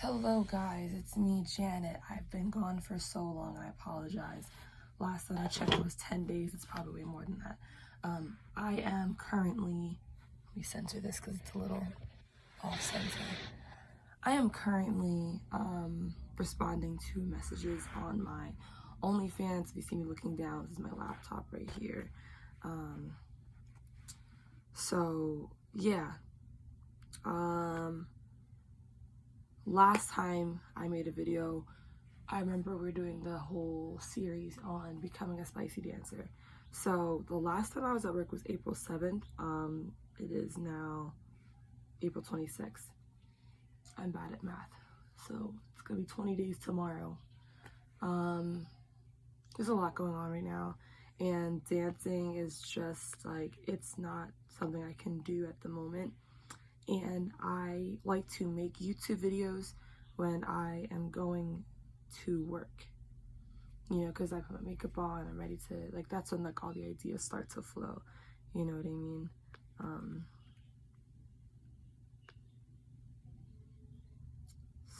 Hello guys, it's me, Janet. I've been gone for so long, I apologize. Last time I checked it was 10 days, it's probably way more than that. I am currently, let me censor this because it's a little off-center. I am currently responding to messages on my OnlyFans. If you see me looking down, this is my laptop right here. So yeah. Last time I made a video, I remember we were doing the whole series on becoming a spicy dancer. So the last time I was at work was April 7th. It is now April 26th. I'm bad at math, so it's gonna be 20 days tomorrow. There's a lot going on right now, and dancing is just like, it's not something I can do at the moment. And I like to make YouTube videos when I am going to work, you know, because I put my makeup on, I'm ready to, like, that's when like all the ideas start to flow, you know what I mean?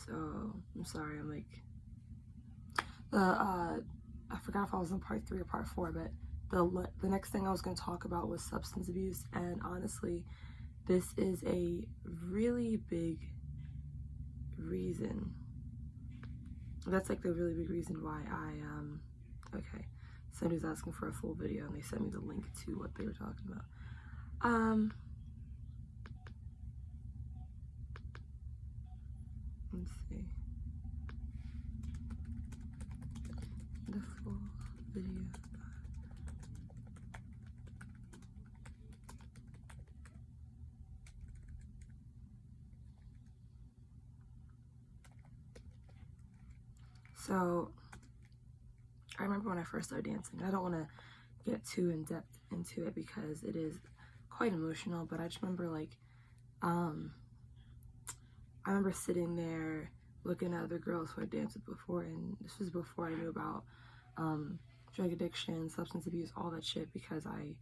So I'm sorry, I'm like, I forgot if I was in part 3 or part 4, but the next thing I was going to talk about was substance abuse. And honestly, this is a really big reason. That's like the really big reason why okay, somebody's asking for a full video and they sent me the link to what they were talking about. Let's see. The full video. So, I remember when I first started dancing. I don't want to get too in depth into it because it is quite emotional, but I just remember like, I remember sitting there looking at other girls who I danced with before, and this was before I knew about drug addiction, substance abuse, all that shit, because I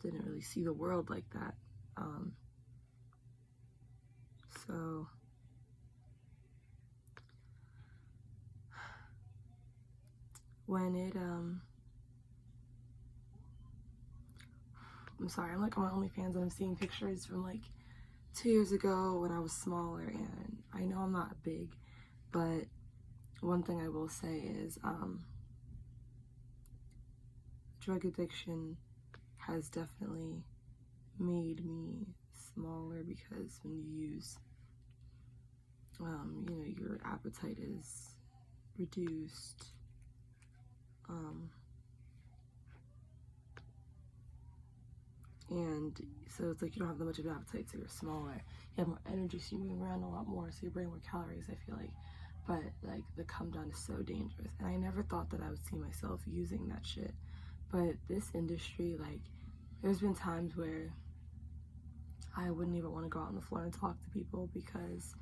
didn't really see the world like that. So when it I'm sorry, I'm like on my OnlyFans and I'm seeing pictures from like 2 years ago when I was smaller, and I know I'm not big, but one thing I will say is drug addiction has definitely made me smaller, because when you use you know, your appetite is reduced, and so it's like you don't have that much of an appetite, so you're smaller. You have more energy, so you move around a lot more, so you burn more calories, I feel like. But like the come down is so dangerous, and I never thought that I would see myself using that shit. But this industry, like, there's been times where I wouldn't even want to go out on the floor and talk to people because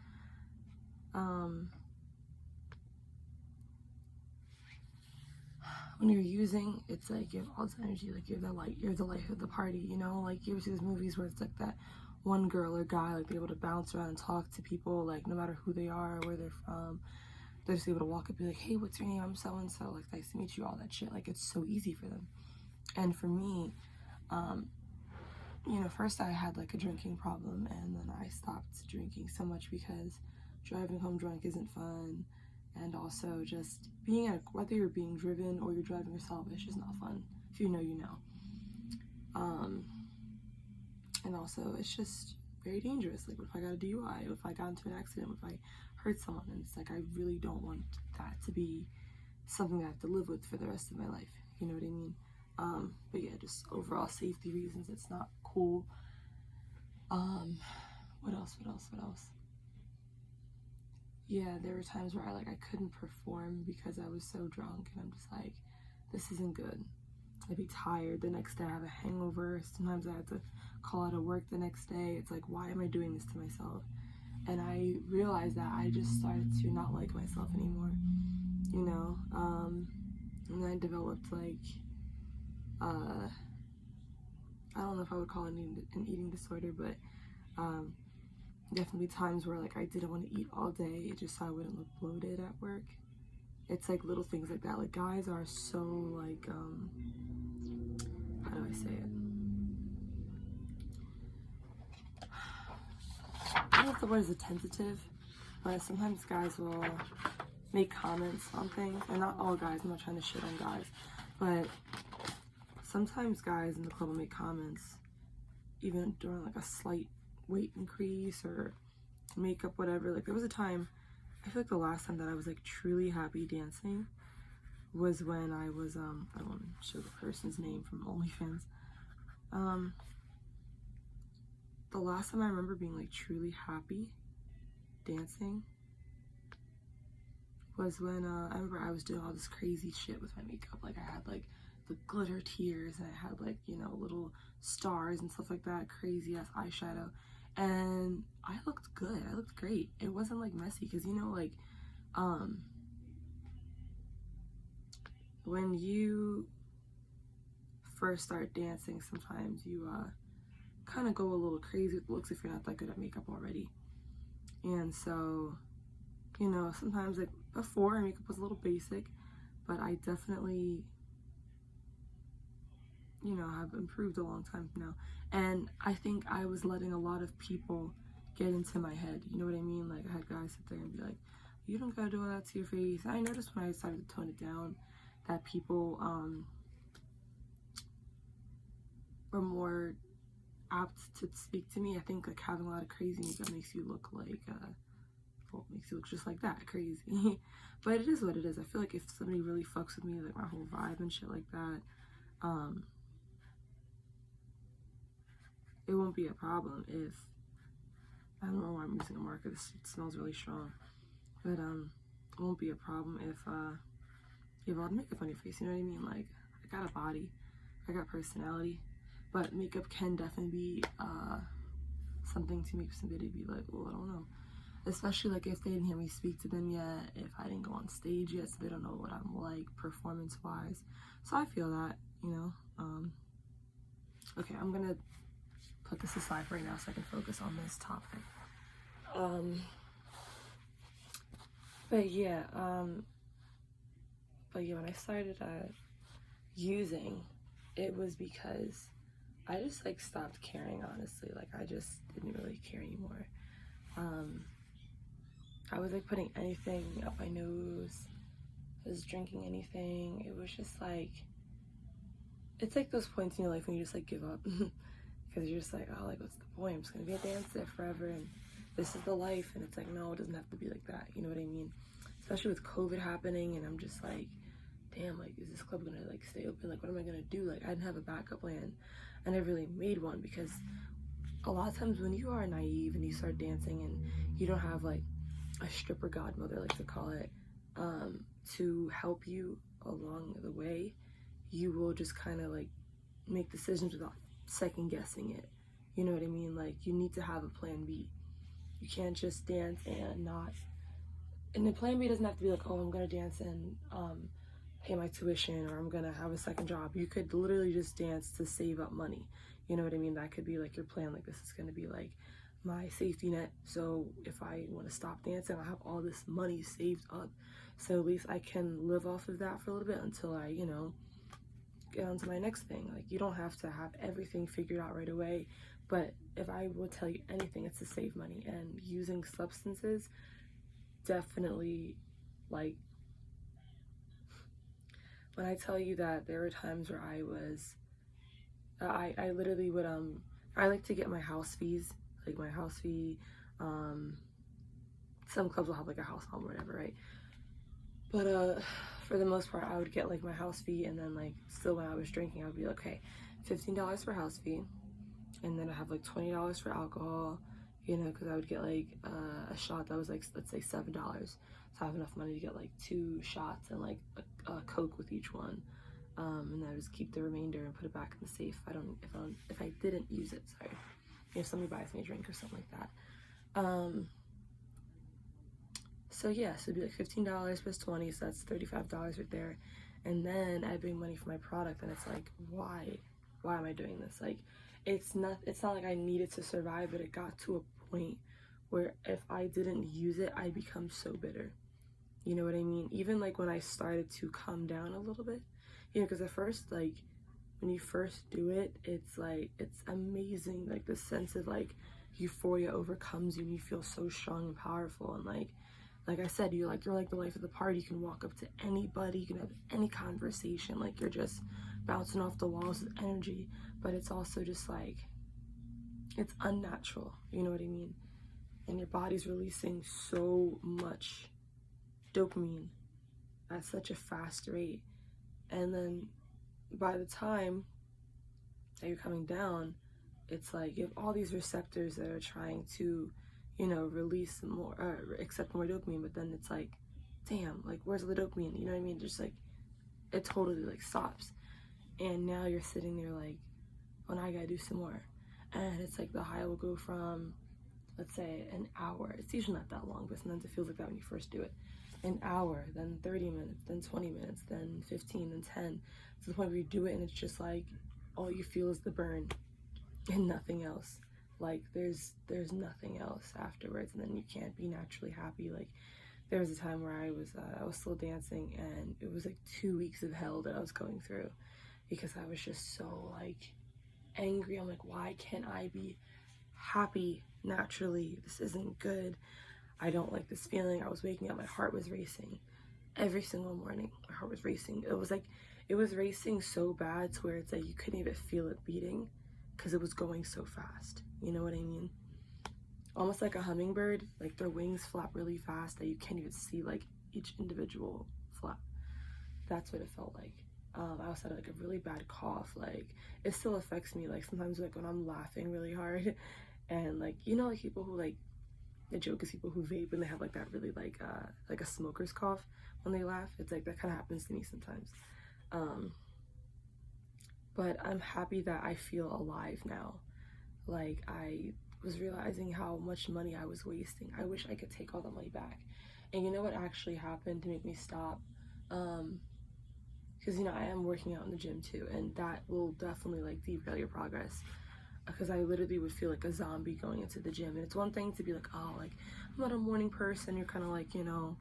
when you're using, it's like you have all this energy, like you're the life of the party, you know? Like, you ever see those movies where it's like that one girl or guy, like, they're able to bounce around and talk to people, like, no matter who they are or where they're from. They're just able to walk up and be like, hey, what's your name? I'm so-and-so, like, nice to meet you, all that shit. Like, it's so easy for them. And for me, you know, first I had like a drinking problem, and then I stopped drinking so much because driving home drunk isn't fun, and also just being at whether you're being driven or you're driving yourself, it's just not fun. If you know, you know. And also it's just very dangerous. Like, what if I got a DUI? What if I got into an accident? What if I hurt someone? And it's like, I really don't want that to be something that I have to live with for the rest of my life. You know what I mean? But yeah, just overall safety reasons, it's not cool. What else? Yeah, there were times where I couldn't perform because I was so drunk, and I'm just like, this isn't good. I'd be tired the next day, I have a hangover, sometimes I had to call out of work the next day. It's like, why am I doing this to myself? And I realized that I just started to not like myself anymore, you know? And then I developed like, I don't know if I would call it an eating disorder, but definitely times where like I didn't want to eat all day just so I wouldn't look bloated at work. It's like little things like that. Like guys are so like how do I say it? I don't know if the word is attentive, but sometimes guys will make comments on things, and not all guys, I'm not trying to shit on guys, but sometimes guys in the club will make comments even during like a slight weight increase or makeup, whatever. Like there was a time, I feel like the last time that I was like truly happy dancing was when I was I don't want to show the person's name from OnlyFans. The last time I remember being like truly happy dancing was when I remember I was doing all this crazy shit with my makeup. Like I had like the glitter tears, and I had like, you know, little stars and stuff like that, crazy ass eyeshadow, and I looked good. I looked great. It wasn't like messy, because you know, like when you first start dancing, sometimes you kind of go a little crazy with looks if you're not that good at makeup already. And so, you know, sometimes like before, makeup was a little basic, but I definitely, you know, have improved a long time now. And I think I was letting a lot of people get into my head. You know what I mean? Like I had guys sit there and be like, you don't gotta do all that to your face. And I noticed when I started to tone it down that people were more apt to speak to me. I think like having a lot of crazy makeup makes you look like well, makes you look just like that, crazy. But it is what it is. I feel like if somebody really fucks with me, like my whole vibe and shit like that, it won't be a problem. If I don't know why I'm using a marker, this smells really strong, but it won't be a problem if you have all the makeup on your face. You know what I mean? Like I got a body, I got personality, but makeup can definitely be something to make somebody be like, oh, I don't know. Especially like if they didn't hear me speak to them yet, if I didn't go on stage yet, so they don't know what I'm like performance wise. So I feel that, you know. Okay, I'm gonna put this aside for right now so I can focus on this topic. But yeah, when I started using, it was because I just like stopped caring, honestly. Like I just didn't really care anymore. I was like putting anything up my nose, I was drinking anything. It was just like, it's like those points in your life when you just like give up. Because you're just like, oh, like what's the point? I'm just gonna be a dancer forever and this is the life. And it's like, no, it doesn't have to be like that. You know what I mean? Especially with COVID happening, and I'm just like, damn, like is this club gonna like stay open? Like what am I gonna do? Like I didn't have a backup plan. I never really made one, because a lot of times when you are naive and you start dancing and you don't have like a stripper godmother, like to call it, to help you along the way, you will just kind of like make decisions without second guessing it. You know what I mean? Like you need to have a plan B. You can't just dance and not, and the plan B doesn't have to be like, oh, I'm gonna dance and pay my tuition, or I'm gonna have a second job. You could literally just dance to save up money. You know what I mean? That could be like your plan. Like this is gonna be like my safety net. So if I want to stop dancing, I have all this money saved up. So at least I can live off of that for a little bit until I, you know, get on to my next thing. Like you don't have to have everything figured out right away. But if I will tell you anything, it's to save money. And using substances definitely, like, when I tell you that there were times where I was, I literally would, I like to get my house fees, like my house fee, some clubs will have like a house home or whatever, right? But for the most part, I would get like my house fee, and then like still when I was drinking, I would be like, okay, $15 for house fee, and then I have like $20 for alcohol, you know, because I would get like a shot that was like, let's say $7. So I have enough money to get like 2 shots and like a Coke with each one. And then I just keep the remainder and put it back in the safe. If I didn't use it, sorry. If somebody buys me a drink or something like that. So yeah, so it'd be like $15 plus 20, so that's $35 right there. And then I bring money for my product, and it's like, why am I doing this? Like, it's not like I needed to survive, but it got to a point where if I didn't use it, I'd become so bitter. You know what I mean? Even like when I started to calm down a little bit, you know, because at first, like, when you first do it, it's like, it's amazing. Like, the sense of like euphoria overcomes you and you feel so strong and powerful. And like I said, you're like the life of the party. You can walk up to anybody, you can have any conversation, like you're just bouncing off the walls with energy. But it's also just like, it's unnatural, you know what I mean? And your body's releasing so much dopamine at such a fast rate. And then by the time that you're coming down, it's like you have all these receptors that are trying to, you know, release more, accept more dopamine, but then it's like, damn, like, where's the dopamine? You know what I mean? Just like, it totally like stops. And now you're sitting there like, well, now I gotta do some more. And it's like the high will go from, let's say, an hour. It's usually not that long, but sometimes it feels like that when you first do it. An hour, then 30 minutes, then 20 minutes, then 15, then 10, to the point where you do it and it's just like, all you feel is the burn and nothing else. Like, there's nothing else afterwards, and then you can't be naturally happy. Like, there was a time where I was still dancing, and it was like 2 weeks of hell that I was going through, because I was just so like angry. I'm like, why can't I be happy naturally? This isn't good. I don't like this feeling. I was waking up, my heart was racing every single morning. My heart was racing. It was like, it was racing so bad to where it's like you couldn't even feel it beating because it was going so fast. You know what I mean? Almost like a hummingbird, like their wings flap really fast that you can't even see like each individual flap. That's what it felt like. I also had like a really bad cough. Like, it still affects me. Like, sometimes like when I'm laughing really hard, and like, you know, like people who like, the joke is people who vape and they have like that really like a smoker's cough when they laugh. It's like that kind of happens to me sometimes. But I'm happy that I feel alive now. Like, I was realizing how much money I was wasting. I wish I could take all the money back. And you know what actually happened to make me stop? Because, you know, I am working out in the gym too, and that will definitely like derail your progress. Because I literally would feel like a zombie going into the gym. And it's one thing to be like, oh, like, I'm not a morning person. You're kind of like, you know,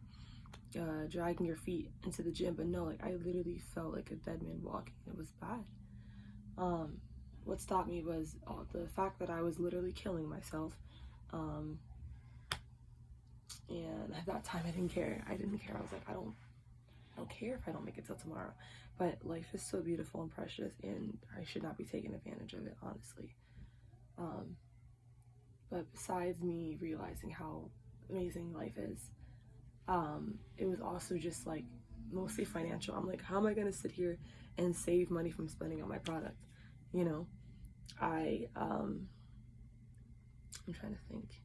dragging your feet into the gym. But no, like, I literally felt like a dead man walking. It was bad. What stopped me was the fact that I was literally killing myself. And at that time, I didn't care. I was like, I don't care if I don't make it till tomorrow. But life is so beautiful and precious, and I should not be taking advantage of it, honestly. But besides me realizing how amazing life is, it was also just like mostly financial. I'm like, how am I gonna sit here and save money from spending on my product? You know, I'm trying to think.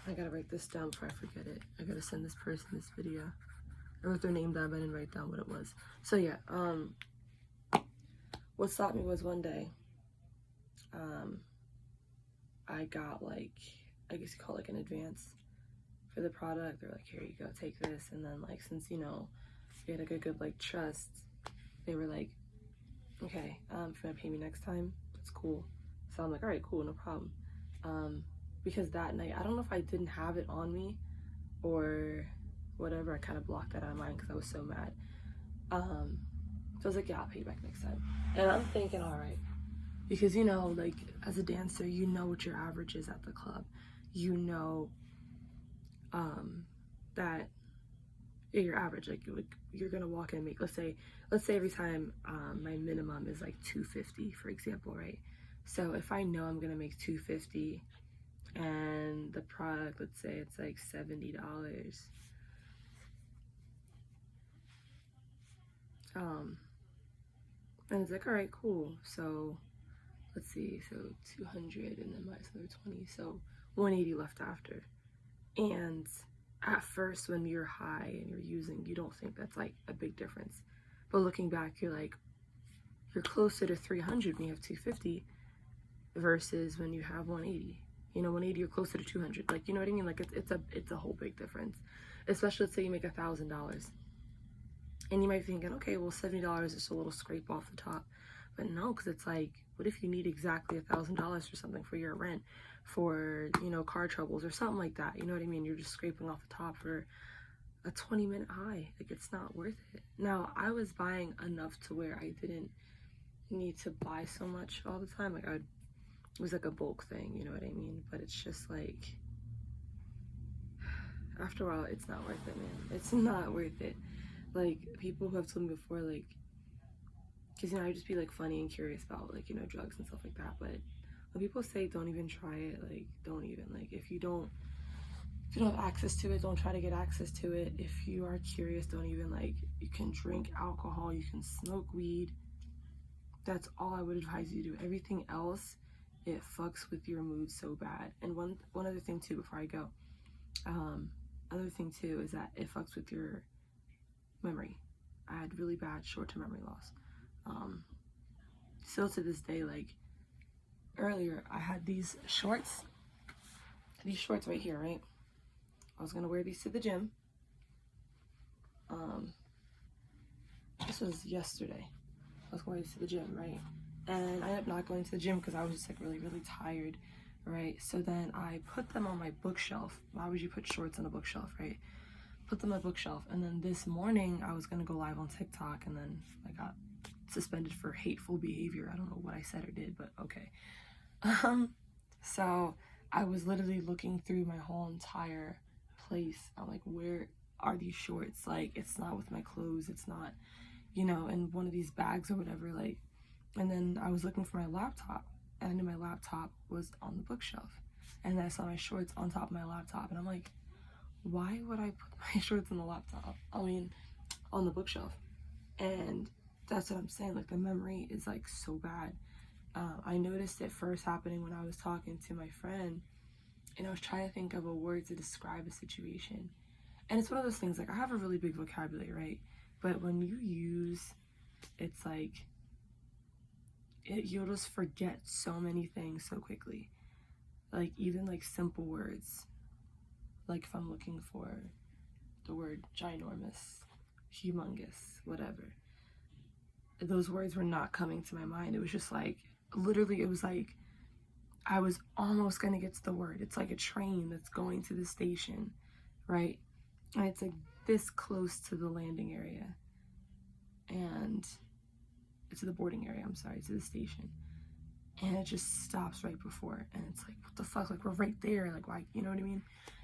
I gotta write this down before I forget it. I gotta send this person this video. I wrote their name down, but I didn't write down what it was. So yeah, what stopped me was one day, I got like, I guess you call it like an advance for the product. They're like, here you go, take this. And then like, since, you know, we had like a good like trust, they were like, okay, if you wanna pay me next time, that's cool. So I'm like, all right, cool, no problem. Because that night, I don't know if I didn't have it on me or whatever, I kind of blocked that out of mind because I was so mad. So I was like, yeah, I'll pay you back next time. And I'm thinking, all right, because, you know, like, as a dancer, you know what your average is at the club. You know that your average, like, you're gonna walk in and make, let's say every time my minimum is like $250, for example, right? So if I know I'm gonna make $250 and the product, let's say it's like $70, and it's like, all right, cool. So let's see, so 200 and then minus another 20, so 180 left after. And at first, when you're high and you're using, you don't think that's like a big difference. But looking back, you're like, you're closer to 300 when you have 250 versus when you have 180. You know, 180, you're closer to 200. Like, you know what I mean? Like, it's a whole big difference. Especially, let's say you make $1,000. And you might be thinking, okay, well, $70 is just a little scrape off the top. But no, because it's like, what if you need exactly $1,000 for something for your rent, for, you know, car troubles or something like that. You know what I mean? You're just scraping off the top for a 20-minute high. Like, it's not worth it. Now, I was buying enough to where I didn't need to buy so much all the time. Like, it was like a bulk thing, you know what I mean? But it's just like, after a while, it's not worth it, man. It's not worth it. Like, people who have told me before, like, because, you know, I just be like funny and curious about, like, you know, drugs and stuff like that. But when people say don't even try it, like, don't even. Like, if you don't have access to it, don't try to get access to it. If you are curious, don't even, like, you can drink alcohol, you can smoke weed. That's all I would advise you to do. Everything else, it fucks with your mood so bad. And one other thing too, before I go, other thing too is that it fucks with your memory. I had really bad short-term memory loss. Still to this day, like, earlier I had these shorts right here, right? I was gonna wear these to the gym. This was yesterday. I was going to the gym, right? And I ended up not going to the gym because I was just like really, really tired, right? So then I put them on my bookshelf. Why would you put shorts on a bookshelf, right? Put them on my bookshelf. And then this morning I was gonna go live on TikTok, and then I got suspended for hateful behavior. I don't know what I said or did, but okay. So I was literally looking through my whole entire place. I'm like, where are these shorts? Like, it's not with my clothes, it's not, you know, in one of these bags or whatever. Like, and then I was looking for my laptop, and I knew my laptop was on the bookshelf, and then I saw my shorts on top of my laptop, and I'm like, why would I put my shorts on the laptop? I mean, on the bookshelf. And that's what I'm saying. Like, the memory is like so bad. I noticed it first happening when I was talking to my friend, and I was trying to think of a word to describe a situation. And it's one of those things, like, I have a really big vocabulary, right? But when you use, it's like, you'll just forget so many things so quickly. Like, even like simple words. Like, if I'm looking for the word ginormous, humongous, whatever, those words were not coming to my mind. It was just like, literally, it was like I was almost gonna get to the word. It's like a train that's going to the station, right? And it's like this close to the landing area, and it's the boarding area, I'm sorry, to the station. And it just stops right before, and it's like, what the fuck, like, we're right there, like, why, you know what I mean?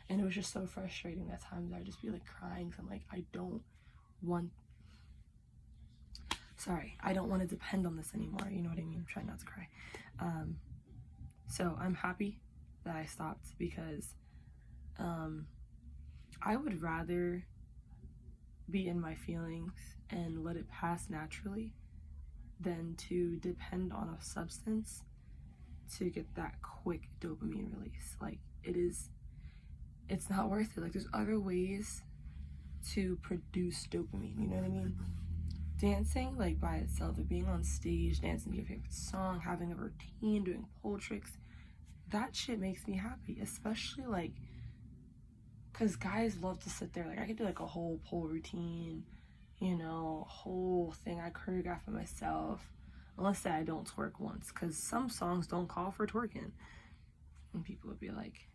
And it was just so frustrating that times I'd just be like crying, because I'm like, I don't want to depend on this anymore, you know what I mean? I'm trying not to cry. So I'm happy that I stopped, because I would rather be in my feelings and let it pass naturally than to depend on a substance to get that quick dopamine release. Like, it's not worth it. Like, there's other ways to produce dopamine, you know what I mean? Dancing, like, by itself, like being on stage, dancing to your favorite song, having a routine, doing pole tricks, that shit makes me happy. Especially, like, because guys love to sit there. Like, I could do like a whole pole routine, you know, whole thing I choreograph for myself. Unless that I don't twerk once, because some songs don't call for twerking. And people would be like,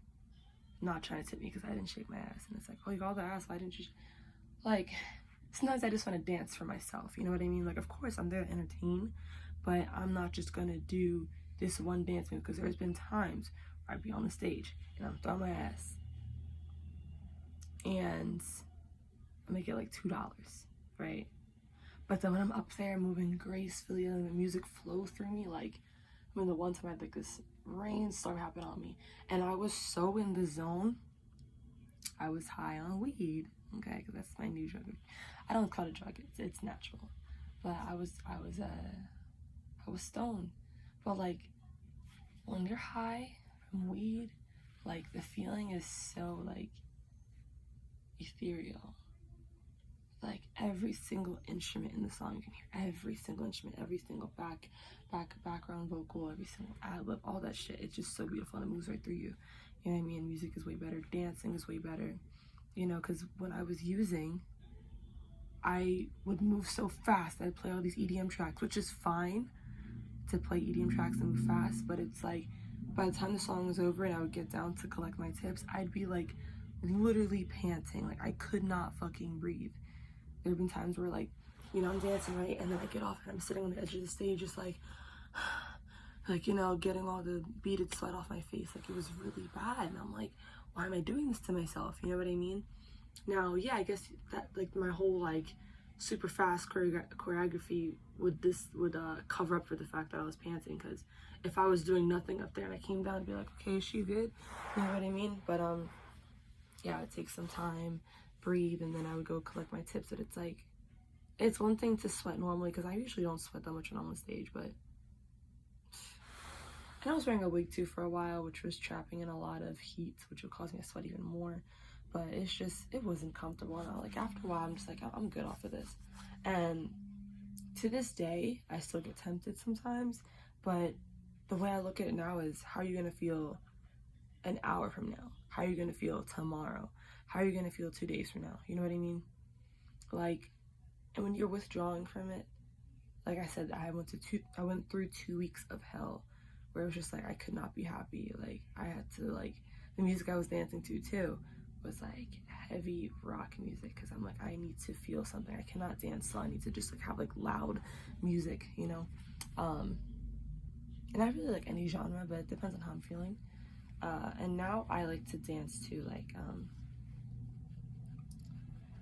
not trying to tip me because I didn't shake my ass. And it's like, oh, you got all the ass, why didn't you? Like, sometimes I just want to dance for myself, you know what I mean? Like, of course, I'm there to entertain, but I'm not just going to do this one dance move, because there's been times where I'd be on the stage and I'm throwing my ass, and I make it like $2, right? But then when I'm up there moving gracefully and the music flow through me, like, I mean, the one time I had like this rainstorm happen on me, and I was so in the zone. I was high on weed, okay, because that's my new drug. I don't call it a drug; it's natural. But I was stoned. But like, when you're high from weed, like, the feeling is so like ethereal. Like, every single instrument in the song, you can hear every single instrument, every single background vocal, every single ad-lib, all that shit. It's just so beautiful, and it moves right through you. You know what I mean? Music is way better. Dancing is way better. You know, because when I was using, I would move so fast. I'd play all these EDM tracks, which is fine to play EDM tracks and move fast, but it's like, by the time the song was over and I would get down to collect my tips, I'd be like literally panting. Like I could not fucking breathe. There have been times where like, you know, I'm dancing, right? And then I get off and I'm sitting on the edge of the stage just like, you know, getting all the beaded sweat off my face. Like it was really bad. And I'm like, why am I doing this to myself? You know what I mean? Now, yeah, I guess that like my whole like super fast choreography would cover up for the fact that I was panting, because if I was doing nothing up there and I came down and be like, okay, is she good? You know what I mean? But yeah, it takes some time, breathe, and then I would go collect my tips. But it's like, it's one thing to sweat normally, because I usually don't sweat that much when I'm on stage, but and I was wearing a wig too for a while, which was trapping in a lot of heat, which would cause me to sweat even more. But it's just, it wasn't comfortable. And like after a while, I'm just like, I'm good off of this. And to this day, I still get tempted sometimes. But the way I look at it now is, how are you going to feel an hour from now? How are you going to feel tomorrow? How are you going to feel 2 days from now? You know what I mean? Like, and when you're withdrawing from it, like I said, I went through 2 weeks of hell, where it was just like I could not be happy. Like I had to, like, the music I was dancing to too was like heavy rock music, because I'm like, I need to feel something. I cannot dance slow. I need to just like have like loud music, you know. And I really like any genre, but it depends on how I'm feeling. And now I like to dance to like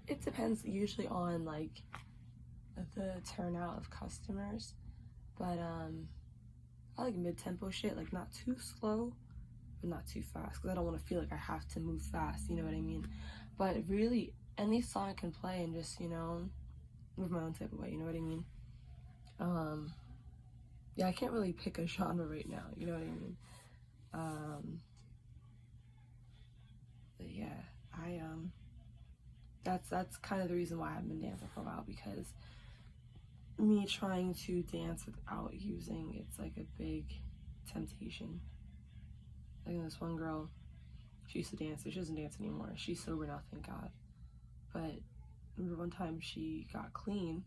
it depends usually on like the turnout of customers, but I like mid-tempo shit, like not too slow but not too fast, because I don't want to feel like I have to move fast, you know what I mean? But really, any song I can play and just, you know, move my own type of way, you know what I mean? Yeah, I can't really pick a genre right now, you know what I mean? But yeah, that's kind of the reason why I've been dancing for a while, because me trying to dance without using, it's like a big temptation. Like this one girl, she used to dance, she doesn't dance anymore. She's sober now, thank God. But I remember one time she got clean,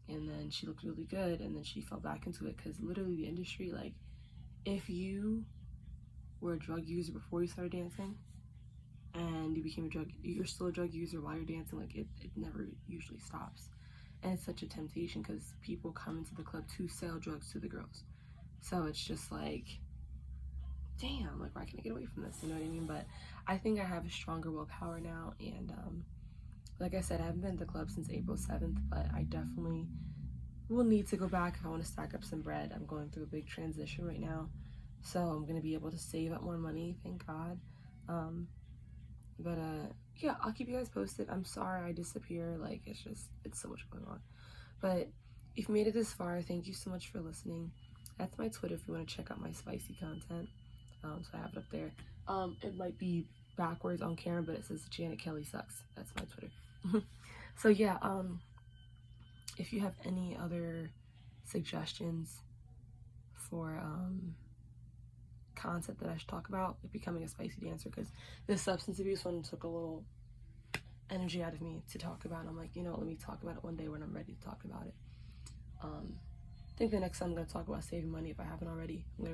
and then she looked really good, and then she fell back into it, because literally the industry, like, if you were a drug user before you started dancing, and you're still a drug user while you're dancing, like, it never usually stops. And it's such a temptation, because people come into the club to sell drugs to the girls. So it's just like, damn, like, why can't I get away from this? You know what I mean? But I think I have a stronger willpower now, and like I said, I haven't been to the club since April 7th, but I definitely will need to go back if I want to stack up some bread. I'm going through a big transition right now, so I'm going to be able to save up more money, thank God. But yeah, I'll keep you guys posted. I'm sorry I disappear, like, it's so much going on. But if you made it this far, thank you so much for listening. That's my Twitter if you want to check out my spicy content. So I have it up there. It might be backwards on camera, but it says Janet Kelly Sucks. That's my Twitter. So yeah, if you have any other suggestions for concept that I should talk about, like becoming a spicy dancer, because this substance abuse one took a little energy out of me to talk about. I'm like, you know, let me talk about it one day when I'm ready to talk about it. I think the next time I'm going to talk about saving money, if I haven't already. I'm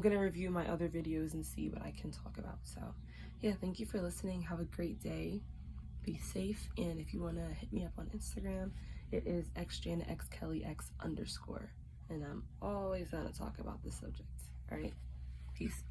going to review my other videos and see what I can talk about. So yeah, thank you for listening. Have a great day. Be safe. And if you want to hit me up on Instagram, it is xjanetxkellyx_. And I'm always down to talk about this subject. All right, peace.